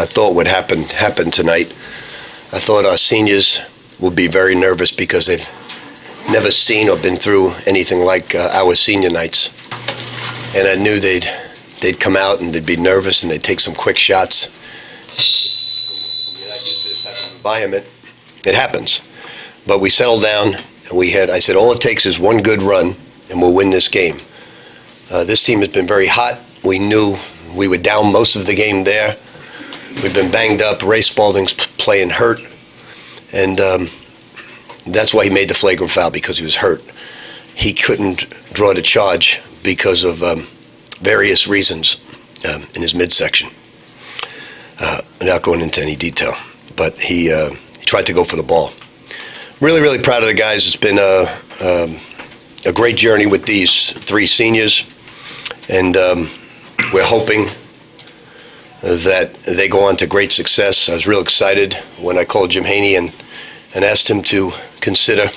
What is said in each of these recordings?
I thought would happen tonight. I thought our seniors would be very nervous because they've never seen or been through anything like our senior nights. And I knew they'd come out and they'd be nervous and they'd take some quick shots. You're not used to this type of environment. It happens. But we settled down and I said, all it takes is one good run and we'll win this game. This team has been very hot. We knew we were down most of the game there. We've been banged up. Ray Spalding's playing hurt. And that's why he made the flagrant foul, because he was hurt. He couldn't draw the charge because of various reasons in his midsection. Without going into any detail. But he tried to go for the ball. Really, really proud of the guys. It's been a great journey with these three seniors. And we're hoping that they go on to great success. I was real excited when I called Jim Haney and asked him to consider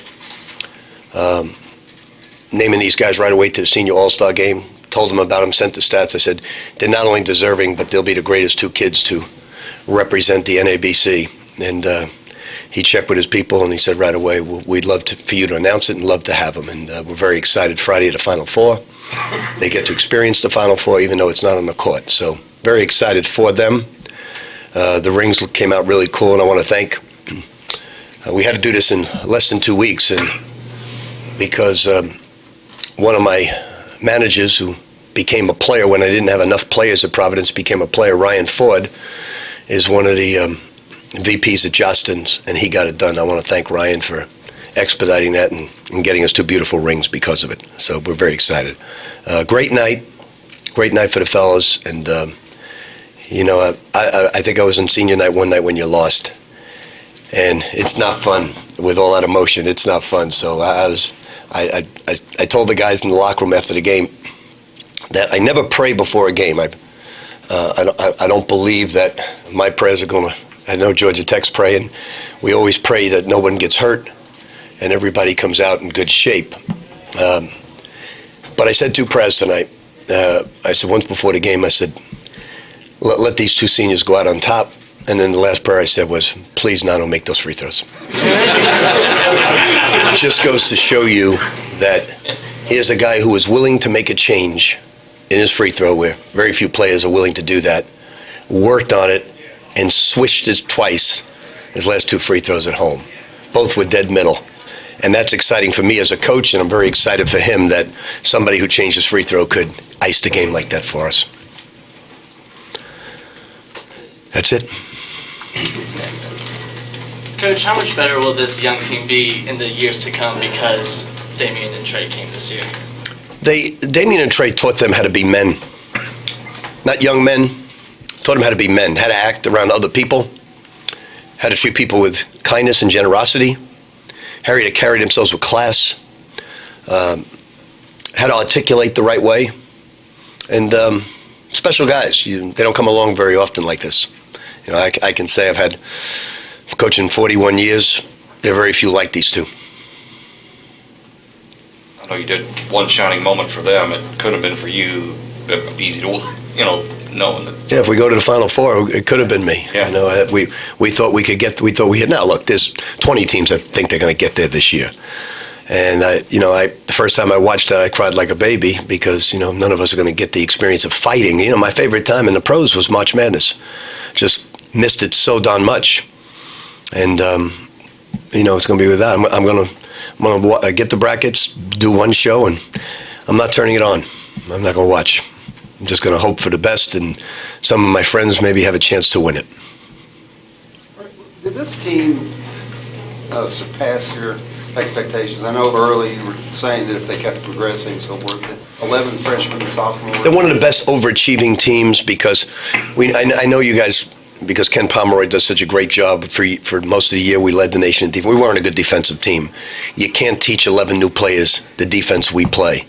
naming these guys right away to the senior all-star game. Told him about them, sent the stats. I said, they're not only deserving, but they'll be the greatest two kids to represent the NABC. And he checked with his people and he said right away, we'd love for you to announce it and love to have them. And we're very excited. Friday at the Final Four. They get to experience the Final Four even though it's not on the court. So very excited for them. The rings came out really cool, and I want to thank. We had to do this in less than 2 weeks, and because one of my managers who became a player when I didn't have enough players at Providence became a player, Ryan Ford, is one of the VPs at Jostens, and he got it done. I want to thank Ryan for expediting that and getting us two beautiful rings because of it. So we're very excited. Great night for the fellas, and I think I was on senior night one night when you lost, and it's not fun with all that emotion. It's not fun. So I told the guys in the locker room after the game that I never pray before a game. I don't believe that my prayers are going to. I know Georgia Tech's praying. We always pray that no one gets hurt and everybody comes out in good shape. But I said two prayers tonight. I said once before the game, I said, let these two seniors go out on top. And then the last prayer I said was, please, Nano, make those free throws. It just goes to show you that here's a guy who is willing to make a change in his free throw, where very few players are willing to do that, worked on it, and switched it twice, his last two free throws at home. Both were dead middle. And that's exciting for me as a coach, and I'm very excited for him that somebody who changed his free throw could ice the game like that for us. That's it. Coach, how much better will this young team be in the years to come because Damian and Trey came this year? Damian and Trey taught them how to be men. Not young men. Taught them how to be men, how to act around other people, how to treat people with kindness and generosity, how to carry themselves with class, how to articulate the right way. And special guys. They don't come along very often like this. I can say I've had coaching 41 years. There are very few like these two. I know you did one shining moment for them. It could have been for you. Easy to, knowing that. Yeah, if we go to the Final Four, it could have been me. Yeah. We thought we could get. We thought we had. Now look, there's 20 teams that think they're going to get there this year. And the first time I watched that, I cried like a baby because none of us are going to get the experience of fighting. My favorite time in the pros was March Madness. Just missed it so darn much. And it's going to be with that. I'm going to get the brackets, do one show, and I'm not turning it on. I'm not going to watch. I'm just going to hope for the best, and some of my friends maybe have a chance to win it. Did this team surpass your expectations? I know early you were saying that if they kept progressing, so we're 11 freshmen and sophomores. They're one of the best overachieving teams because I know you guys, because Ken Pomeroy does such a great job for most of the year. We led the nation in defense. We weren't a good defensive team. You can't teach 11 new players the defense we play.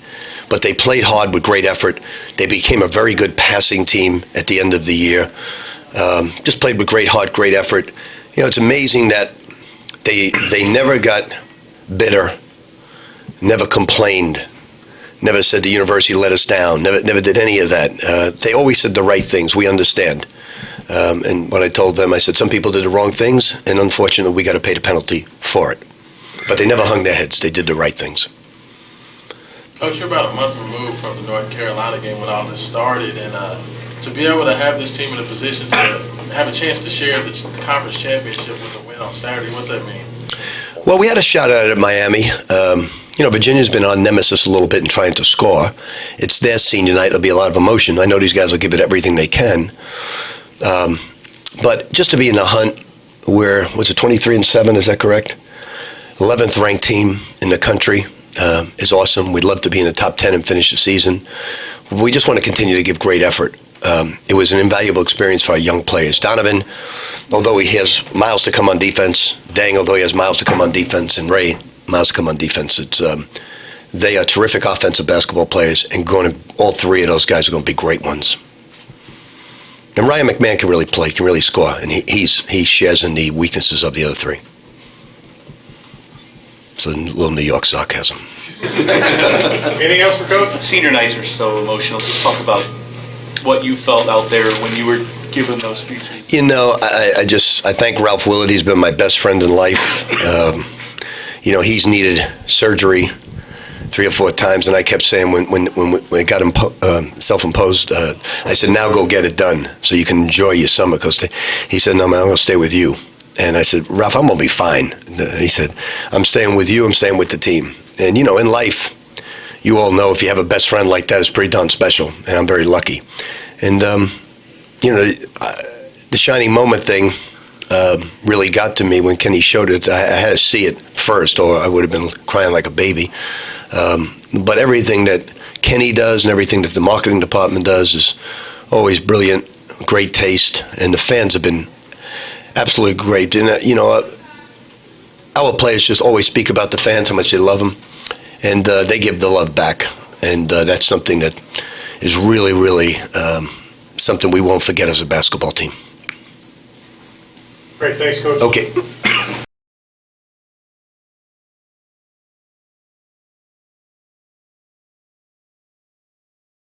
But they played hard with great effort. They became a very good passing team at the end of the year. Just played with great heart, great effort. It's amazing that they never got bitter, never complained, never said the university let us down, never did any of that. They always said the right things. We understand. And what I told them, I said, some people did the wrong things, and unfortunately, we got to pay the penalty for it. But they never hung their heads. They did the right things. Coach, you're about a month removed from the North Carolina game when all this started, and to be able to have this team in a position to have a chance to share the conference championship with a win on Saturday, what's that mean? Well, we had a shot at it at Miami. Virginia's been on nemesis a little bit in trying to score. It's their senior night. There'll be a lot of emotion. I know these guys will give it everything they can. But just to be in the hunt, where, was it 23-7, is that correct? 11th ranked team in the country is awesome. We'd love to be in the top 10 and finish the season. We just want to continue to give great effort. It was an invaluable experience for our young players. Donovan, although he has miles to come on defense, Dang, although he has miles to come on defense, and Ray, miles to come on defense, they are terrific offensive basketball players, and all three of those guys are going to be great ones. And Ryan McMahon can really play, can really score, and he shares in the weaknesses of the other three. So a little New York sarcasm. Anything else for Coach? Senior nights are so emotional. Just talk about what you felt out there when you were given those speeches. I thank Ralph Willard. He's been my best friend in life. He's needed surgery 3 or 4 times, and I kept saying when it got self-imposed, I said, now go get it done so you can enjoy your summer. He said, no, man, I'm going to stay with you. And I said, Ralph, I'm going to be fine. He said, I'm staying with you. I'm staying with the team. And, in life, you all know if you have a best friend like that, it's pretty darn special, and I'm very lucky. And, the shining moment thing really got to me when Kenny showed it. I had to see it first, or I would have been crying like a baby. But everything that Kenny does and everything that the marketing department does is always brilliant, great taste, and the fans have been absolutely great. And, our players just always speak about the fans, how much they love them, and they give the love back. And that's something that is really, really something we won't forget as a basketball team. Great, thanks, Coach. Okay.